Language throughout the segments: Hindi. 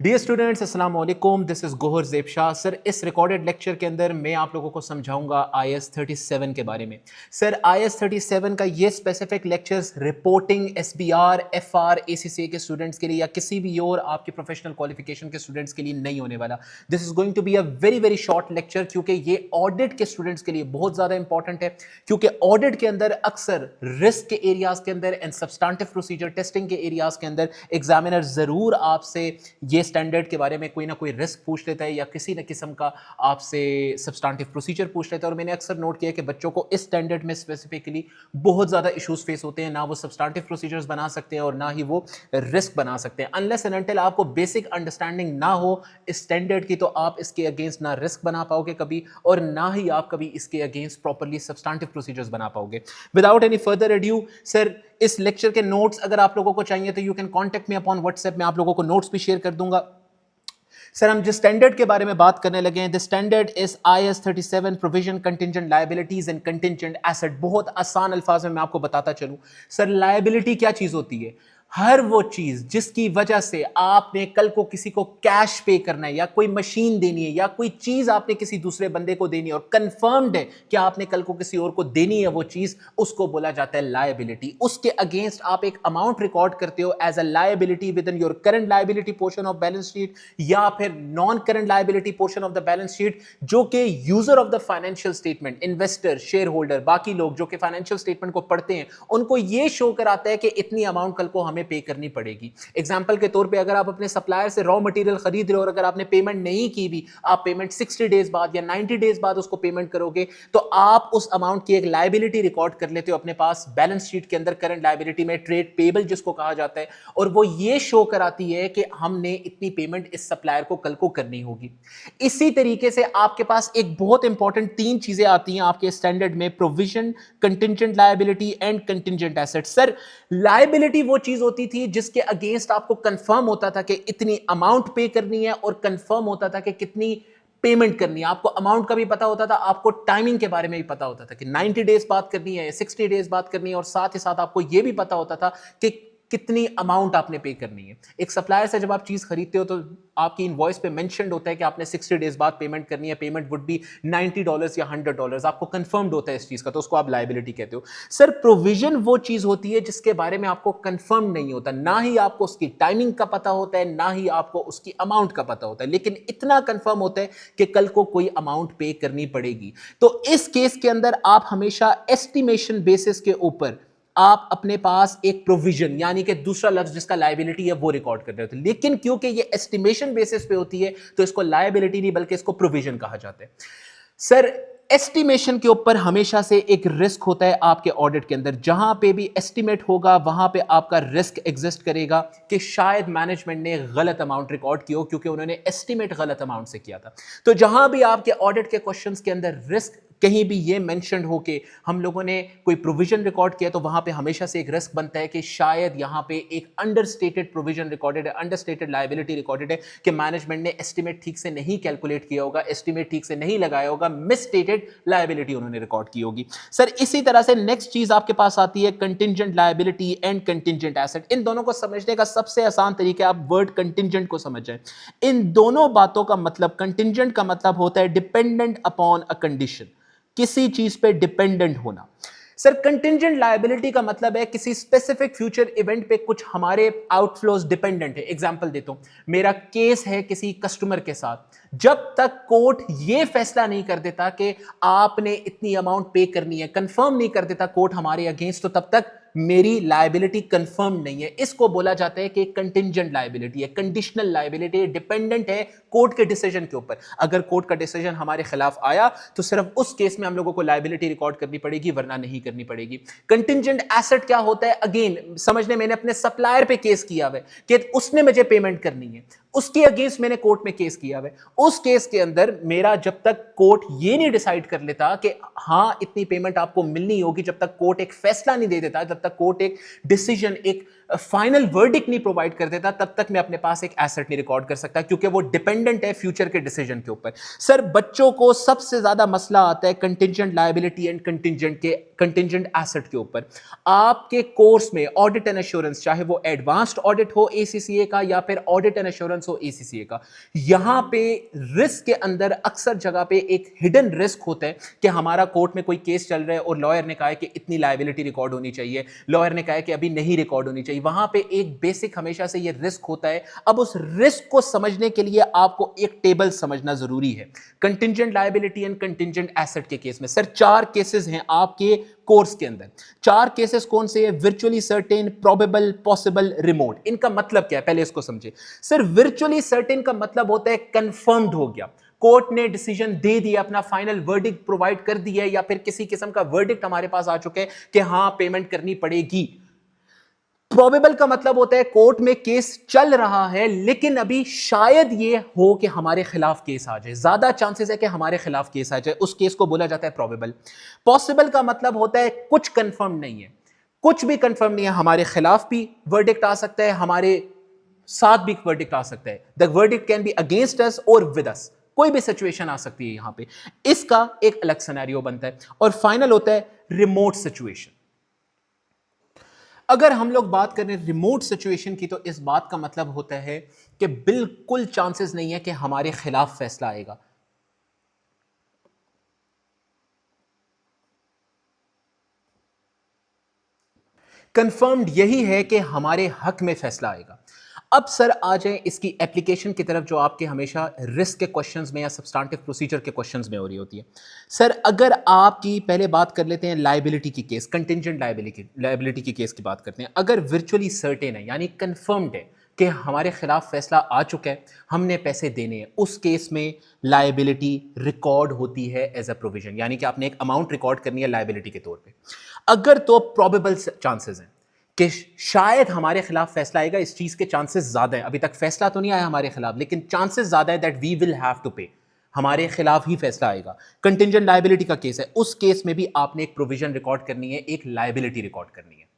डियर स्टूडेंट्स, अस्सलाम वालेकुम। This is Gohar ज़ेब Shah. Sir, इस रिकॉर्डेड लेक्चर के अंदर मैं आप लोगों को समझाऊंगा IAS 37 के बारे में। सर, IAS 37 का ये specific lectures reporting, SBR, FR, ACCA के स्टूडेंट्स के लिए या किसी भी और आपके प्रोफेशनल क्वालिफिकेशन के स्टूडेंट्स के लिए नहीं होने वाला। This is going to be a very very short lecture, क्योंकि ये ऑडिट के स्टूडेंट्स के लिए बहुत ज़्यादा इंपॉर्टेंट है। क्योंकि ऑडिट के अंदर अक्सर रिस्क के एरियाज के अंदर एंड सब्सटेंटिव प्रोसीजर टेस्टिंग के एरियाज के अंदर एग्जामिनर ज़रूर आपसे ये स्टैंडर्ड के बारे में कोई ना कोई रिस्क पूछ लेता है या किसी न किस्म का आपसे सब्सटेंटिव प्रोसीजर पूछ लेता है। और मैंने अक्सर नोट किया कि बच्चों को इस स्टैंडर्ड में स्पेसिफिकली बहुत ज़्यादा इश्यूज फेस होते हैं। ना वो सब्सटेंटिव प्रोसीजर्स बना सकते हैं और ना ही वो रिस्क बना सकते हैं। अनलेस एंड अनटिल आपको बेसिक अंडरस्टैंडिंग ना हो इस स्टैंडर्ड की, तो आप इसके अगेंस्ट ना रिस्क बना पाओगे कभी, और ना ही आप कभी इसके अगेंस्ट प्रॉपरली सब्सटेंटिव प्रोसीजर्स बना पाओगे। Without any further edu sir, इस लेक्चर के नोट्स अगर आप लोगों को चाहिए तो you can contact me upon WhatsApp. में आप लोगों को नोट्स भी शेयर कर दूंगा। सर, हम जिस स्टैंडर्ड के बारे में बात करने लगे हैं, the standard is IAS 37 provision contingent liabilities and contingent asset. बहुत आसान अल्फाज में मैं आपको बताता चलूं। सर, लायबिलिटी क्या चीज होती है? हर वो चीज जिसकी वजह से आपने कल को किसी को कैश पे करना है, या कोई मशीन देनी है, या कोई चीज आपने किसी दूसरे बंदे को देनी है और कंफर्म्ड है कि आपने कल को किसी और को देनी है वो चीज, उसको बोला जाता है लायबिलिटी। उसके अगेंस्ट आप एक अमाउंट रिकॉर्ड करते हो as a liability within your current liability portion of balance sheet, या फिर non current liability portion of the balance sheet, जो कि user of the financial statement, investor, share holder, बाकी लोग जो कि फाइनेंशियल स्टेटमेंट को पढ़ते हैं, उनको यह शो कराता है कि इतनी अमाउंट कल को हमें पे करनी पड़ेगी। एग्जांपल के तौर पे अगर आप अपने सप्लायर से रॉ मटेरियल खरीद रहे हो और अगर आपने पेमेंट नहीं की भी, आप पेमेंट 60 डेज बाद या 90 डेज बाद उसको पेमेंट करोगे, तो आप उस अमाउंट की एक लायबिलिटी रिकॉर्ड कर लेते हो अपने पास बैलेंस शीट के अंदर, करंट लायबिलिटी में, ट्रेड पेबल जिसको कहा जाता है, और वो ये शो कराती है कि हमने इतनी पेमेंट इस सप्लायर को कल को करनी होगी। इसी तरीके से आपके पास एक बहुत इंपॉर्टेंट तीन चीजें आती हैं आपके स्टैंडर्ड में: provision, contingent liability and contingent asset. Sir, liability वो चीज होती थी जिसके अगेंस्ट आपको कंफर्म होता था कि इतनी अमाउंट पे करनी है और कंफर्म होता था कि कितनी पेमेंट करनी है। आपको अमाउंट का भी पता होता था, आपको टाइमिंग के बारे में भी पता होता था कि 90 डेज बात करनी है, 60 डेज बात करनी है, और साथ ही साथ आपको यह भी पता होता था कि कितनी अमाउंट आपने पे करनी है। एक सप्लायर से जब आप चीज खरीदते हो तो आपकी इनवॉइस पे मेंशन्ड होता है कि आपने 60 डेज बाद पेमेंट करनी है, पेमेंट वुड बी $90 या $100, आपको कंफर्म्ड होता है इस चीज का, तो उसको आप लायबिलिटी कहते हो। सर, प्रोविजन वो चीज होती है जिसके बारे में आपको कंफर्म नहीं होता, ना ही आपको उसकी टाइमिंग का पता होता है, ना ही आपको उसकी अमाउंट का पता होता है, लेकिन इतना कंफर्म होता है कि कल को कोई अमाउंट पे करनी पड़ेगी। तो इस केस के अंदर आप हमेशा एस्टिमेशन बेसिस के ऊपर आप अपने पास एक प्रोविजन, यानी कि दूसरा लफ्ज जिसका लायबिलिटी है, वो रिकॉर्ड कर रहे होते हैं। लेकिन क्योंकि ये एस्टिमेशन बेसिस पे होती है तो इसको लायबिलिटी नहीं बल्कि इसको प्रोविजन कहा जाता है। सर, एस्टिमेशन के ऊपर हमेशा से एक रिस्क होता है आपके ऑडिट के अंदर। जहां पे भी एस्टिमेट होगा वहां पे आपका रिस्क एग्जिस्ट करेगा कि शायद मैनेजमेंट ने गलत अमाउंट रिकॉर्ड किया हो, क्योंकि उन्होंने एस्टिमेट गलत अमाउंट से किया था। तो जहां भी आपके ऑडिट के क्वेश्चंस के अंदर रिस्क कहीं भी ये मेंशन हो के हम लोगों ने कोई प्रोविजन रिकॉर्ड किया, तो वहां पे हमेशा से एक रिस्क बनता है कि शायद यहां पे एक अंडरस्टेटेड प्रोविजन रिकॉर्डेड है, अंडरस्टेटेड लायबिलिटी रिकॉर्डेड है, कि मैनेजमेंट ने एस्टिमेट ठीक से नहीं कैलकुलेट किया होगा, एस्टिमेट ठीक से नहीं लगाया होगा, मिसस्टेटेड लायबिलिटी उन्होंने रिकॉर्ड की होगी। सर, इसी तरह से नेक्स्ट चीज आपके पास आती है contingent liability and contingent asset. इन दोनों को समझने का सबसे आसान तरीका, आप वर्ड कंटिंजेंट को समझ जाए। इन दोनों बातों का मतलब, कंटिंजेंट का मतलब होता है डिपेंडेंट अपॉन अ कंडीशन, किसी चीज पे डिपेंडेंट होना। सर, कंटिंजेंट लायबिलिटी का मतलब है किसी स्पेसिफिक फ्यूचर इवेंट पे कुछ हमारे आउटफ्लोज डिपेंडेंट है। एग्जांपल देता हूं, मेरा केस है किसी कस्टमर के साथ, जब तक कोर्ट ये फैसला नहीं कर देता कि आपने इतनी अमाउंट पे करनी है, कंफर्म नहीं कर देता कोर्ट हमारे अगेंस्ट, तो तब तक मेरी लायबिलिटी कंफर्म नहीं है। इसको बोला जाता है कि कंटिंजेंट लायबिलिटी है, कंडीशनल लायबिलिटी, डिपेंडेंट है कोर्ट के डिसीजन के ऊपर। अगर कोर्ट का डिसीजन हमारे खिलाफ आया तो सिर्फ उस केस में हम लोगों को लायबिलिटी रिकॉर्ड करनी पड़ेगी, वरना नहीं करनी पड़ेगी। कंटिंजेंट एसेट क्या होता है? अगेन समझने, मैंने अपने सप्लायर पे केस किया है कि उसने मुझे पेमेंट करनी है, उसके अगेंस्ट मैंने कोर्ट में केस किया है। उस केस के अंदर मेरा, जब तक कोर्ट ये नहीं डिसाइड कर लेता कि हां इतनी पेमेंट आपको मिलनी होगी, जब तक कोर्ट एक फैसला नहीं दे देता, जब तक कोर्ट एक डिसीजन, एक फाइनल वर्डिक्ट नहीं प्रोवाइड कर देता, तब तक मैं अपने पास एक एसेट नहीं रिकॉर्ड कर सकता, क्योंकि वो डिपेंडेंट है फ्यूचर के डिसीजन के ऊपर। सर बच्चों को सबसे ज्यादा मसला आता है contingent liability and contingent asset के ऊपर। आपके कोर्स में ऑडिट एंड एश्योरेंस, चाहे वो एडवांस्ड ऑडिट हो एसीसीए का या फिर ऑडिट एंड एश्योरेंस हो एसीसीए का, यहां पे रिस्क के अंदर अक्सर जगह पे एक हिडन रिस्क होता है कि हमारा कोर्ट में कोई केस चल रहा है और लॉयर ने कहा है कि इतनी लायबिलिटी रिकॉर्ड होनी चाहिए, लॉयर ने कहा है कि अभी नहीं रिकॉर्ड होनी चाहिए। वहां पे एक बेसिक हमेशा से ये रिस्क होता है। अब उस रिस्क को समझने के लिए आपको एक टेबल समझना जरूरी है। Contingent liability and contingent asset के केस में सर 4 केसेस हैं आपके कोर्स के अंदर। 4 केसेस कौन से हैं? Virtually certain, probable, possible, remote. इनका मतलब क्या है पहले इसको समझे। सर वर्चुअली सर्टेन का मतलब होता है कंफर्म्ड हो गया, कोर्ट ने डिसीजन दे दिया, अपना फाइनल वर्डिक्ट प्रोवाइड कर दिया, या फिर किसी किस्म का वर्डिक्ट हमारे पास आ चुके हैं कि हां पेमेंट करनी पड़ेगी। प्रोबेबल का मतलब होता है कोर्ट में केस चल रहा है लेकिन अभी शायद ये हो कि हमारे खिलाफ केस आ जाए, ज्यादा चांसेस है कि हमारे खिलाफ केस आ जाए, उस केस को बोला जाता है प्रोबेबल। पॉसिबल का मतलब होता है कुछ कंफर्म नहीं है, कुछ भी कंफर्म नहीं है, हमारे खिलाफ भी वर्डिक्ट आ सकता है, हमारे साथ भी वर्डिक्ट आ सकता है। The verdict can be against us और विद अस, कोई भी सिचुएशन आ सकती है यहां पे, इसका एक अलग सिनेरियो बनता है। और फाइनल होता है रिमोट सिचुएशन। अगर हम लोग बात करें रिमोट सिचुएशन की, तो इस बात का मतलब होता है कि बिल्कुल चांसेस नहीं है कि हमारे खिलाफ फैसला आएगा। कंफर्म्ड यही है कि हमारे हक में फैसला आएगा। अब सर आ जाए इसकी एप्लीकेशन की तरफ, जो आपके हमेशा रिस्क के क्वेश्चंस में या सब्सटेंटिव प्रोसीजर के क्वेश्चंस में हो रही होती है। सर अगर आपकी पहले बात कर लेते हैं लायबिलिटी की केस, कंटिंजेंट लायबिलिटी की केस की बात करते हैं। अगर वर्चुअली सर्टेन है यानी कंफर्म्ड है कि हमारे खिलाफ फैसला आ चुका है, हमने पैसे देने हैं, उस केस में लायबिलिटी रिकॉर्ड होती है एज अ प्रोविजन, यानी कि आपने एक अमाउंट रिकॉर्ड करनी है लायबिलिटी के तौर पे। अगर तो प्रोबेबल चांसेस हैं कि शायद हमारे खिलाफ फैसला आएगा, इस चीज के चांसेस ज्यादा है, अभी तक फैसला तो नहीं आया हमारे खिलाफ लेकिन चांसेस ज्यादा है that we will have to pay, हमारे खिलाफ ही फैसला आएगा। कंटिंजेंट लायबिलिटी का केस है, उस केस में भी आपने एक प्रोविजन रिकॉर्ड करनी है, एक लायबिलिटी रिकॉर्ड करनी है।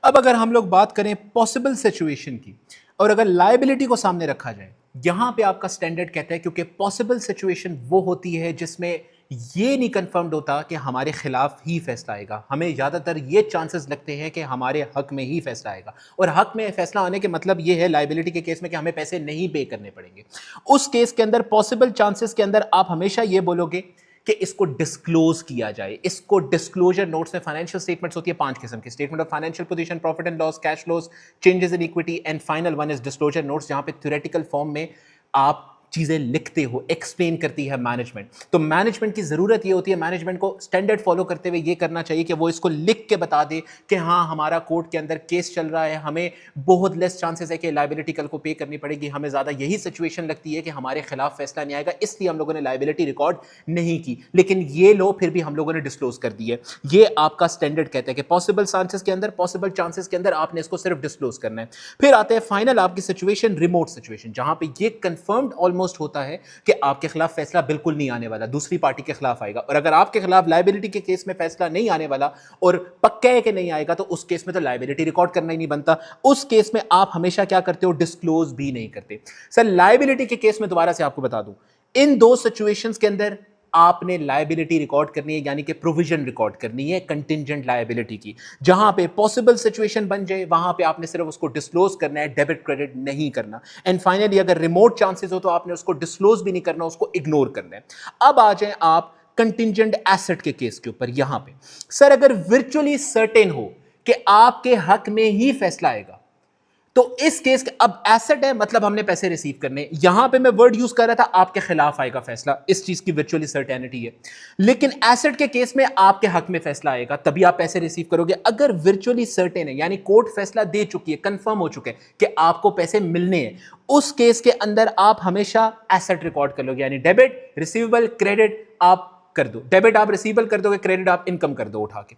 अब अगर हम लोग बात करें पॉसिबल सिचुएशन की, और अगर लायबिलिटी को सामने रखा जाए, यहां पे आपका स्टैंडर्ड कहता है, क्योंकि पॉसिबल सिचुएशन वो होती है जिसमें ये नहीं कंफर्म्ड होता कि हमारे खिलाफ ही फैसला आएगा, हमें ज्यादातर ये चांसेस लगते हैं कि हमारे हक में ही फैसला आएगा। और हक में फैसला आने के मतलब ये है लायबिलिटी के केस में कि हमें पैसे नहीं पे करने पड़ेंगे। उस केस के अंदर पॉसिबल चांसेस के अंदर आप हमेशा ये बोलोगे कि इसको डिस्क्लोज किया जाए। इसको डिस्क्लोजर नोट्स में फाइनेंशियल स्टेटमेंट्स होती है 5 किस्म की, statement of financial position, profit and loss, cash flows, changes in equity, and final one is disclosure notes, जहां पे थ्योरेटिकल फॉर्म में आप चीजें लिखते हो, एक्सप्लेन करती है मैनेजमेंट। तो मैनेजमेंट की जरूरत ये होती है, मैनेजमेंट को स्टैंडर्ड फॉलो करते हुए ये करना चाहिए कि वो इसको लिख के बता दे कि हाँ हमारा कोर्ट के अंदर केस चल रहा है, हमें बहुत लेस चांसेस है कि लायबिलिटी कल को पे करनी पड़ेगी, हमें ज्यादा यही सिचुएशन लगती है कि हमारे खिलाफ फैसला नहीं आएगा, इसलिए हम लोगों ने लायबिलिटी रिकॉर्ड नहीं की, लेकिन ये लो फिर भी हम लोगों ने डिस्क्लोज कर दी है। ये आपका स्टैंडर्ड कहता है कि पॉसिबल चांसेस के अंदर, पॉसिबल चांसेस के अंदर आपने इसको सिर्फ डिस्क्लोज करना है। फिर आते हैं फाइनल आपकी सिचुएशन, रिमोट सिचुएशन, जहां पे ये कंफर्म्ड ऑलमोस्ट होता है कि आपके खिलाफ फैसला बिल्कुल नहीं आने वाला, दूसरी पार्टी के खिलाफ आएगा। और अगर आपके खिलाफ लायबिलिटी के केस में फैसला नहीं आने वाला और पक्का है कि नहीं आएगा, तो उस केस में तो लायबिलिटी रिकॉर्ड करना ही नहीं बनता। उस केस में आप हमेशा क्या करते हो? डिस्क्लोज भी नहीं करते। सर लायबिलिटी के केस में दोबारा से आपको बता दूं, इन दो सिचुएशंस के अंदर आपने लायबिलिटी रिकॉर्ड करनी है, यानी कि प्रोविजन रिकॉर्ड करनी है कंटिंजेंट लायबिलिटी की। जहां पे पॉसिबल सिचुएशन बन जाए वहां पे आपने सिर्फ उसको डिस्क्लोज करना है, डेबिट क्रेडिट नहीं करना। एंड फाइनली अगर रिमोट चांसेस हो तो आपने उसको डिस्क्लोज भी नहीं करना, उसको इग्नोर करना है। अब आ जाए आप कंटिंजेंट एसेट के केस के ऊपर। यहां पे सर अगर वर्चुअली सर्टेन हो कि आपके हक में ही फैसला आएगा, तो इस केस के अब एसेट है मतलब हमने पैसे रिसीव करने, यहां पे मैं वर्ड यूज कर रहा था आपके खिलाफ आएगा फैसला, इस चीज की वर्चुअली सर्टेनिटी है। लेकिन एसेट के केस में आपके हक में फैसला आएगा, तभी आप पैसे रिसीव करोगे। अगर वर्चुअली सर्टेन है यानी कोर्ट फैसला दे चुकी है, कंफर्म हो चुके हैं कि आपको पैसे मिलने हैं, उस केस के अंदर आप हमेशा एसेट रिकॉर्ड कर लोगे, यानी डेबिट, रिसीवेबल, क्रेडिट आप कर दो। डेबिट आप रिसीवेबल कर दोगे, क्रेडिट आप इनकम कर दो उठा के।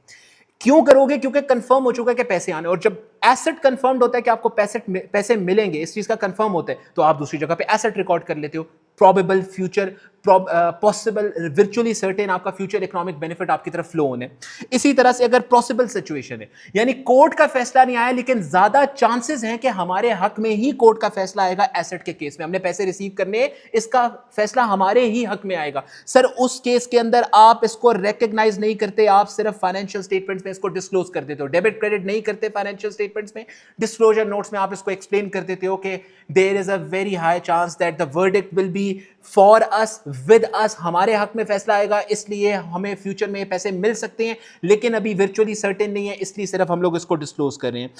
क्यों करोगे? क्योंकि कंफर्म हो चुका है कि पैसे आने। और जब एसेट कंफर्म्ड होता है कि आपको पैसे मिलेंगे, इस चीज का कंफर्म होता है, तो आप दूसरी जगह पे एसेट रिकॉर्ड कर लेते हो। Probable future, possible, virtually certain आपका फ्यूचर इकोनॉमिक बेनिफिट आपकी तरफ फ्लो होने। इसी तरह से अगर पॉसिबल सिचुएशन है, यानी कोर्ट का फैसला नहीं आया लेकिन ज्यादा चांसेस हैं कि हमारे हक में ही कोर्ट का फैसला आएगा एसेट के केस में, हमने पैसे रिसीव करने, इसका फैसला हमारे ही हक में आएगा, सर उस केस के अंदर आप इसको रिकॉग्नाइज नहीं करते, आप सिर्फ फाइनेंशियल स्टेटमेंट्स में इसको डिस्क्लोज कर देते हो, डेबिट क्रेडिट नहीं करते फाइनेंशियल स्टेटमेंट्स में, डिस्क्लोजर नोट्स में आप इसको एक्सप्लेन कर देते हो कि there is a very high chance that the verdict will be for us, with us, हमारे हक में फैसला आएगा, इसलिए हमें फ्यूचर में पैसे मिल सकते हैं लेकिन अभी वर्चुअली सर्टेन नहीं है, इसलिए सिर्फ हम लोग इसको डिस्क्लोज कर रहे हैं।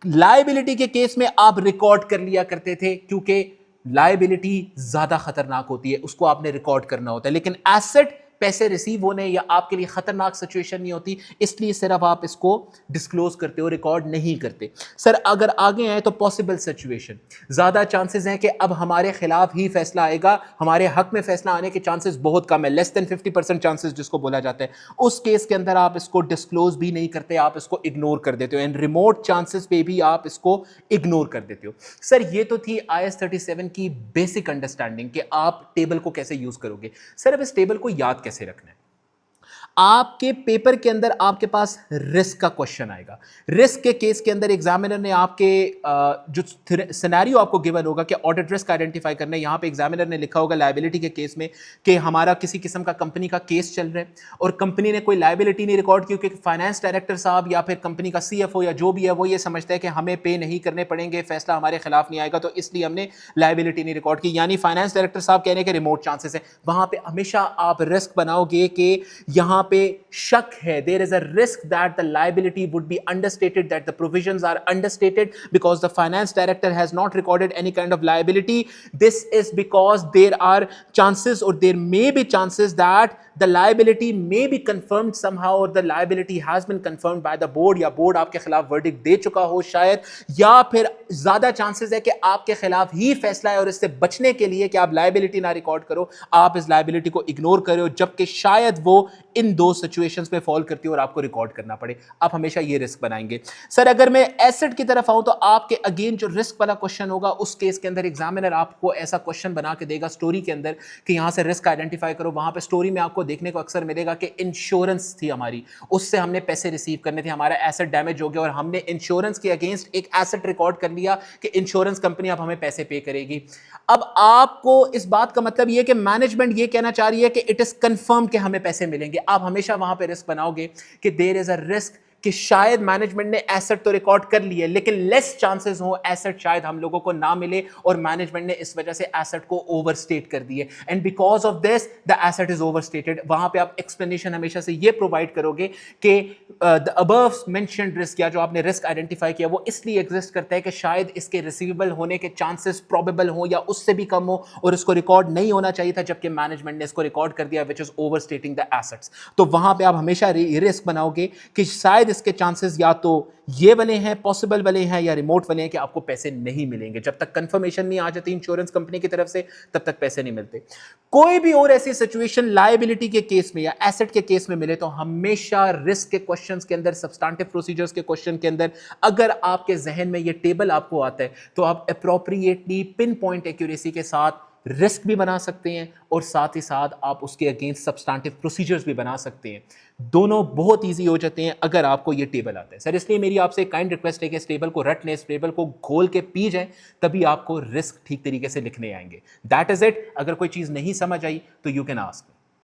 लायबिलिटी के केस में आप रिकॉर्ड कर लिया करते थे क्योंकि लायबिलिटी ज्यादा खतरनाक होती है, उसको आपने रिकॉर्ड करना होता है, लेकिन एसेट पैसे रिसीव होने या आपके लिए खतरनाक सिचुएशन नहीं होती, इसलिए सिर्फ आप इसको डिस्क्लोज करते हो, रिकॉर्ड नहीं करते। सर अगर आगे आए तो पॉसिबल सिचुएशन, ज्यादा चांसेस हैं कि अब हमारे खिलाफ ही फैसला आएगा, हमारे हक में फैसला आने के चांसेस बहुत कम है, लेस देन 50% चांसेस जिसको बोला जाता है, उस केस के अंदर आप इसको डिस्क्लोज भी नहीं करते, आप इसको इग्नोर कर देते हो, एंड रिमोट चांसेस पे भी आप इसको इग्नोर कर देते हो। सर ये तो थी IAS 37 की बेसिक अंडरस्टैंडिंग कि आप टेबल को कैसे यूज करोगे। सर अब इस टेबल को याद कैसे रखना है? आपके पेपर के अंदर आपके पास रिस्क का क्वेश्चन आएगा, रिस्क के केस के अंदर एग्जामिनर ने आपके जो सिनेरियो आपको गिवन होगा कि ऑडिट रिस्क आइडेंटिफाई करना है, यहां पे एग्जामिनर ने लिखा होगा लायबिलिटी के केस में कि हमारा किसी किस्म का कंपनी का केस चल रहा है और कंपनी ने कोई लायबिलिटी नहीं रिकॉर्ड की क्योंकि फाइनेंस डायरेक्टर साहब या फिर कंपनी का CFO या जो भी है वो ये समझता है कि हमें पे नहीं करने पड़ेंगे, फैसला हमारे खिलाफ नहीं आएगा, तो इसलिए हमने लायबिलिटी नहीं रिकॉर्ड की, यानी फाइनेंस डायरेक्टर साहब कहने के रिमोट चांसेस है, वहां पे हमेशा आप रिस्क बनाओगे कि यहां पे शक है, there is a risk that the liability would be understated, that the provisions are understated because the finance director has not recorded any kind of liability. This is because there are chances or there may be chances that the liability may be confirmed somehow or the liability has been confirmed by the board, या board आपके खिलाफ verdict दे चुका हो शायद, या फिर ज्यादा chances है कि आपके खिलाफ ही फैसला है और इससे बचने के लिए कि आप liability ना रिकॉर्ड करो, आप इस liability को इग्नोर करो जबकि शायद वो इन दो सिचुएशंस में फॉल करती है और आपको रिकॉर्ड करना पड़े, आप हमेशा ये रिस्क बनाएंगे। सर अगर मैं एसेट की तरफ आऊं तो आपके अगेन जो रिस्क वाला क्वेश्चन होगा उस केस के अंदर एग्जामिनर आपको ऐसा क्वेश्चन बना के देगा स्टोरी के अंदर कि यहां से रिस्क आइडेंटिफाई करो, वहां पे स्टोरी में आपको देखने को अक्सर मिलेगा कि इंश्योरेंस थी हमारी, उससे हमने पैसे रिसीव करने थे, हमारा एसेट डैमेज हो गया और हमने इंश्योरेंस के अगेंस्ट एक एसेट रिकॉर्ड कर लिया कि इंश्योरेंस कंपनी अब हमें पैसे पे करेगी। अब आपको इस बात का मतलब यह कि मैनेजमेंट ये कहना चाह रही है कि इट इज कंफर्म कि हमें पैसे मिलेंगे, आप हमेशा वहां पे रिस्क बनाओगे कि देयर इज अ रिस्क कि शायद मैनेजमेंट ने एसेट तो रिकॉर्ड कर लिए लेकिन लेस चांसेस हो एसेट शायद हम लोगों को ना मिले और मैनेजमेंट ने इस वजह से एसेट को ओवरस्टेट कर दिए and because of this the asset is overstated. वहां पे आप एक्सप्लेनेशन हमेशा से ये प्रोवाइड करोगे कि द अबव मेंशन्ड रिस्क या जो आपने रिस्क आइडेंटिफाई किया वो इसलिए एग्जिस्ट करता है कि शायद इसके रिसीवेबल होने के चांसेस प्रोबेबल हो या उससे भी कम हो और इसको रिकॉर्ड नहीं होना चाहिए था जबकि मैनेजमेंट ने इसको रिकॉर्ड कर दिया विच इज ओवरस्टेटिंग द एसेट्स। तो वहां पे आप हमेशा रिस्क बनाओगे कि शायद इसके चांसेस या तो ये वाले हैं, पॉसिबल वाले हैं या रिमोट वाले हैं कि आपको पैसे नहीं मिलेंगे, जब तक कंफर्मेशन नहीं आ जाती इंश्योरेंस कंपनी की तरफ से तब तक पैसे नहीं मिलते। कोई भी और ऐसी सिचुएशन लायबिलिटी के केस में या एसेट के केस में मिले तो हमेशा रिस्क के क्वेश्चंस के अंदर, सब्सटेंटिव प्रोसीजर्स के क्वेश्चन के अंदर अगर आपके जहन में ये टेबल आपको आता है तो आप अप्रोप्रिएटली पिन पॉइंट एक्यूरेसी के साथ रिस्क भी बना सकते हैं और साथ ही साथ आप उसके अगेंस्ट सब्सटेंटिव प्रोसीजर्स भी बना सकते हैं। दोनों बहुत इजी हो जाते हैं अगर आपको ये टेबल आता है। सर इसलिए मेरी आपसे एक काइंड रिक्वेस्ट है कि इस टेबल को रट लें, इस टेबल को घोल के पी जाएं, तभी आपको रिस्क ठीक तरीके से लिखने आएंगे। That is it. अगर कोई चीज़ नहीं समझ आई तो यू कैन आस्क।